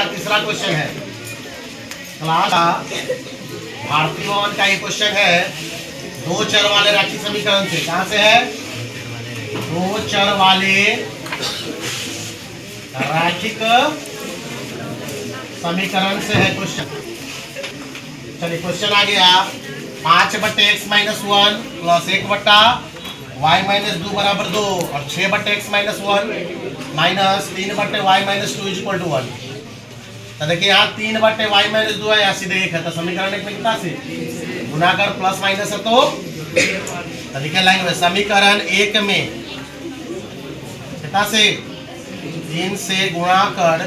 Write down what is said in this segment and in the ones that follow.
का तीसरा क्वेश्चन है क्लास भारतीय भवन का ये क्वेश्चन है। दो चर वाले रैखिक समीकरण से, कहां से है? दो चर वाले रैखिक समीकरण से है क्वेश्चन। चलिए क्वेश्चन आ गया 5/x-1 प्लस 1/y-2 बराबर 2 और 6/x-1 minus 3/y-2 equal to 1। तो देखिए यहाँ 3/y-2 है, यहाँ सीधे 1 है, तो समीकरण एक में कितना से गुना कर प्लस माइनस है तो लिखे लाएंगे समीकरण एक में कितना से 3 से गुणा कर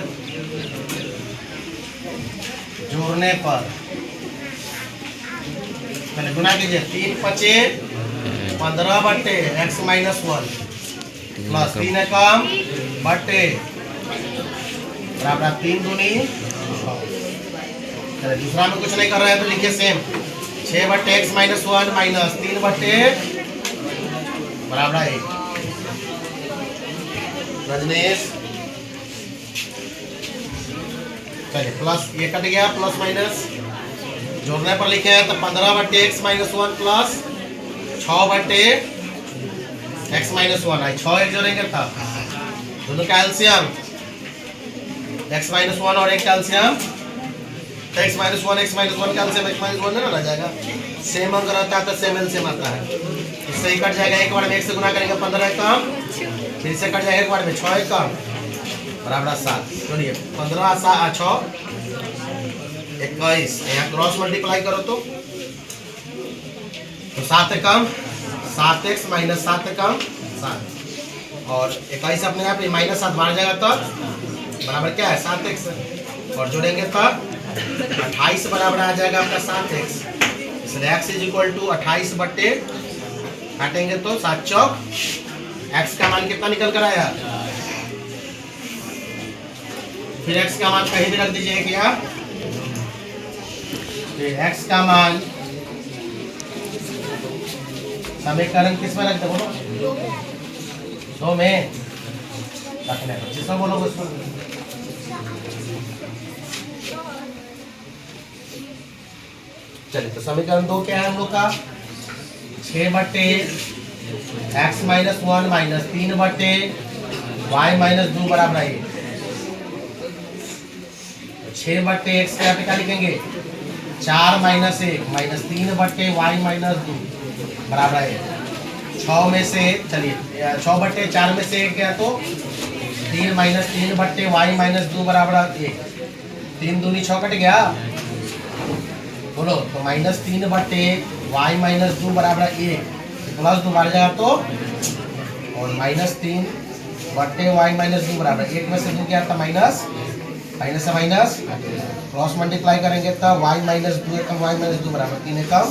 जोड़ने पर, पहले गुना कीजिए 3×5=15/x-1 प्लस 3 एकम बटे बराबर 3 दूनी 6। चलिए दूसरा में कुछ नहीं कर रहे हैं तो लिखिए सेम 6/x-1 माइनस 3 बटे बराबर 1। रजनीश चलिए प्लस ये कट गया, प्लस माइनस जोड़ने पर लिखे हैं तो 15/x-1 प्लस 6/x-1 है। 6 एक जोड़ेंगे था दोनों का एलसीएम x-1 और एक कैल्शियम x-1 का एलसीएम x-1 ना रह जाएगा। सेम अंक रहता है तो सेम एलसीएम आता है, इससे ही कट जाएगा। एक बार में 1 से गुना करेंगे 15 एकम, फिर से कट जाएगा एक बार में 6 एकम बराबर 7। चलिए 15 6 21, यहाँ क्रॉस मल्टीप्लाई करो तो 7 एकम 7x माइनस 7 एकम 7 और 21 अपने यहाँ पे माइनस 7 बाहर जाएगा तो बराबर क्या है 7x और जोड़ेंगे तो 28 बराबर आ जाएगा आपका 7x। इसलिए x इज इक्वल टू 28 बट्टे काटेंगे तो 7 चौक x का मान कितना निकल कर आया। फिर x का मान कहीं भी रख दीजिए क्या, x का मान समीकरण किस में रख दो बोलो, 2 में रखने को जिसमें बोलोगे उसमें। चलिए तो समीकरण 2 क्या है हम लोग का 6/x-1 माइनस 3/y-2 बराबर 1। 6/x क्या लिखेंगे 4 माइनस 1 माइनस 3/y-2 बराबर है 6 में से। चलिए 6/4 में से 1 गया तो 3 माइनस 3/y-2 बराबर 1। 3 दूनी 6 कट गया बोलो तो माइनस 3/y-2 बराबर 1 प्लस 2 बाहर जाएगा तो और माइनस 3/y-2 बराबर 1 में से 2 गया था माइनस से माइनस क्रॉस मल्टीप्लाई करेंगे तो y-2 एकम y-2 बराबर 3 एकम,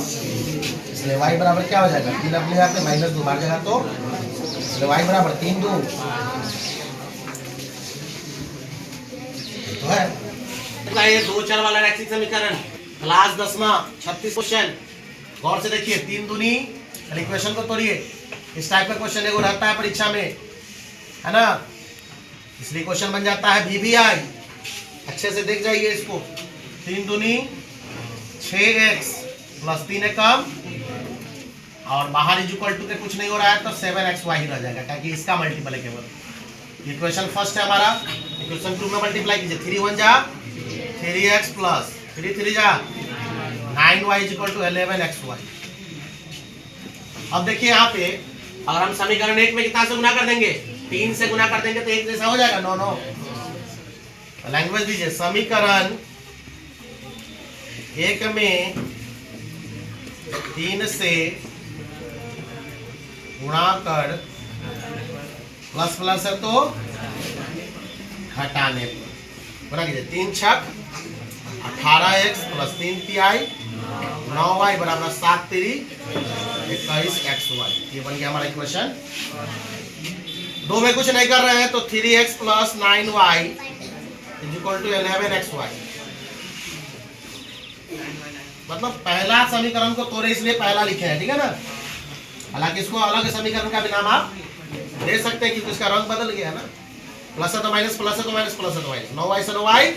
इसलिए y बराबर क्या हो जाएगा 3 अपने यहाँ पे -2 बाहर जाएगा तो इसलिए y बराबर 3 2 तो है। ये दो चर वाला रैखिक समीकरण क्लास 10वां 36 क्वेश्चन गौर से देखिए 3 दूनी इक्वेशन को तोड़िए। इस टाइप का क्वेश्चन एगो रहता है परीक्षा में है ना, इसलिए क्वेश्चन बन जाता है VBI। अच्छे से देख जाइए इसको 3 दूनी 6x प्लस 3 एकम और बाहर इक्वल टू के कुछ नहीं हो रहा है तो 7xy ही रह जाएगा क्योंकि इसका मल्टीपल है केवल। इक्वेशन फर्स्ट है हमारा, इक्वेशन 2 में मल्टीप्लाई कीजिए 3 1 जा 3x प्लस 3 3 जा 9y इक्वल टू 11xy। अब देखिए यहाँ पे अगर हम समीकरण 1 में कितना से गुना कर देंगे 3 से गुना कर देंगे तो 1 जैसा हो जाएगा। नो लैंग्वेज दीजिए समीकरण 1 में 3 से गुणा कर प्लस प्लस है तो घटाने पर गुणा कीजिए 3 छक 18x प्लस 3 तिहाई 9y बराबर 7 3 21xy। ये बन गया हमारा इक्वेशन। 2 में कुछ नहीं कर रहे हैं तो 3x plus 9y equal to 11xy। मतलब पहला समीकरण को तोड़े इसलिए पहला लिखे हैं, ठीक है ना। हालांकि इसको अलग समीकरण का भी नाम आप दे सकते हैं क्योंकि उसका रंग बदल गया है ना। प्लस है तो माइनस, प्लस है तो माइनस, प्लस है तो माइनस। 9y से 9y,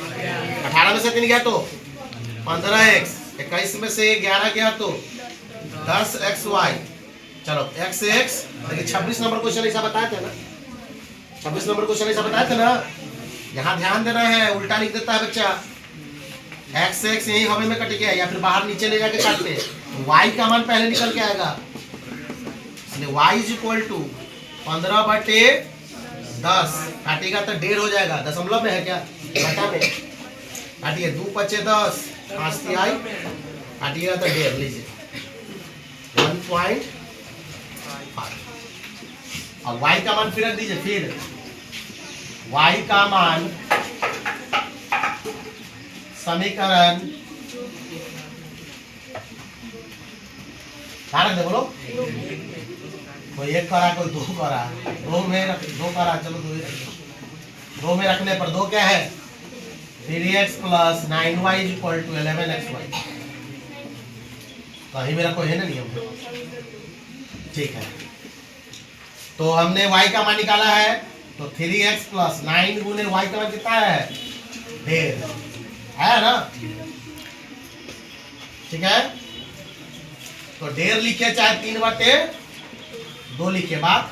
18 में से 3 गया तो 15x, 21 में से 11 गया तो 10xy। चलो x से x, देखिए 26 नंबर क्वेश्चन ऐसा बताया था ना, 26 नंबर क्वेश्चन ऐसा बताया था ना। यहाँ ध्यान देना है, उल्टा लिख देता है बच्चा। x से x यही हवा में कट गया, या फिर बाहर नीचे ले जाके काटते हैं, y का मान पहले निकल के आएगा, इसलिए y इज इक्वल टू 15/10 काटेगा तो 1.5 हो जाएगा। दशमलव में है क्या, घटा में काटिए, 2 × 10, 5 तिहाई काटिएगा तो 1.5 लीजिए, 1.5। और y का मान फिर रख दीजिए, फिर y का मान समीकरण क्या रख दे बोलो, कोई 1 करा, कोई 2 करा, 2 में 2 करा, चलो 2 ही रख दो। 2 में रखने पर 2 क्या है, 3x + 9y = 11xy। कहीं भी रखो, है ना नियम, ठीक है। तो हमने y का मान निकाला है, तो 3x + 9 गुने y का मान कितना है, 1.5 है ना, ठीक है। तो 1.5 लिखे चाहे 3/2 लिखे, बात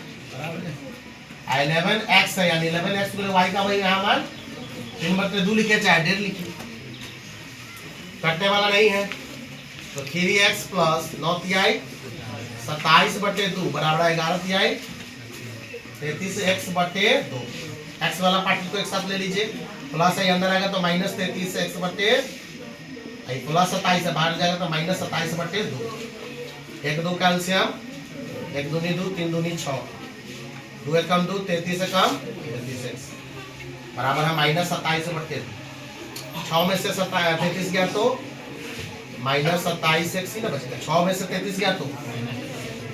11x है, यानी 11x गुने y का वही यहाँ मान 3/2 लिखे चाहे 1.5 लिखे, कटने वाला नहीं है। तो 3x + 9 तिहाई 27/2 बराबर 11 तिहाई 33x/2। x वाला पार्ट को एक साथ ले लीजिए, प्लस है अंदर आएगा तो -33x/, प्लस 27 है बाहर जाएगा तो -27/2। 1 2 कैल्शियम, 1 दूनी 2, 3 दूनी 6, 2 एक कम 2, 33 से कम 33x बराबर है -27/2। 6 में से 33 गया तो -27x ही ना बचेगा, 6 में से 33 गया तो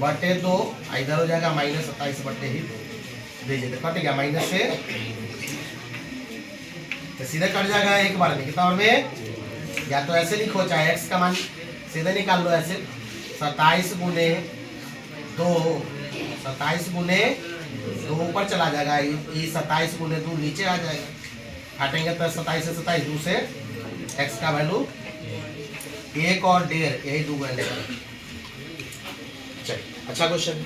/2, इधर हो जाएगा -27/2 दीजिए, तो कट गया माइनस से, तो सीधे कट जाएगा एक बार में कितना में, या तो ऐसे लिखो चाहे x का मान सीधे निकाल लो ऐसे, 27 गुने 2, 27 गुने 2 ऊपर चला जाएगा, ये 27 गुने 2 नीचे आ जाएगा, काटेंगे तो 27 से 27, 2 से x का वैल्यू 1 और 1.5, यही 2 वैल्यू। चलिए अच्छा क्वेश्चन।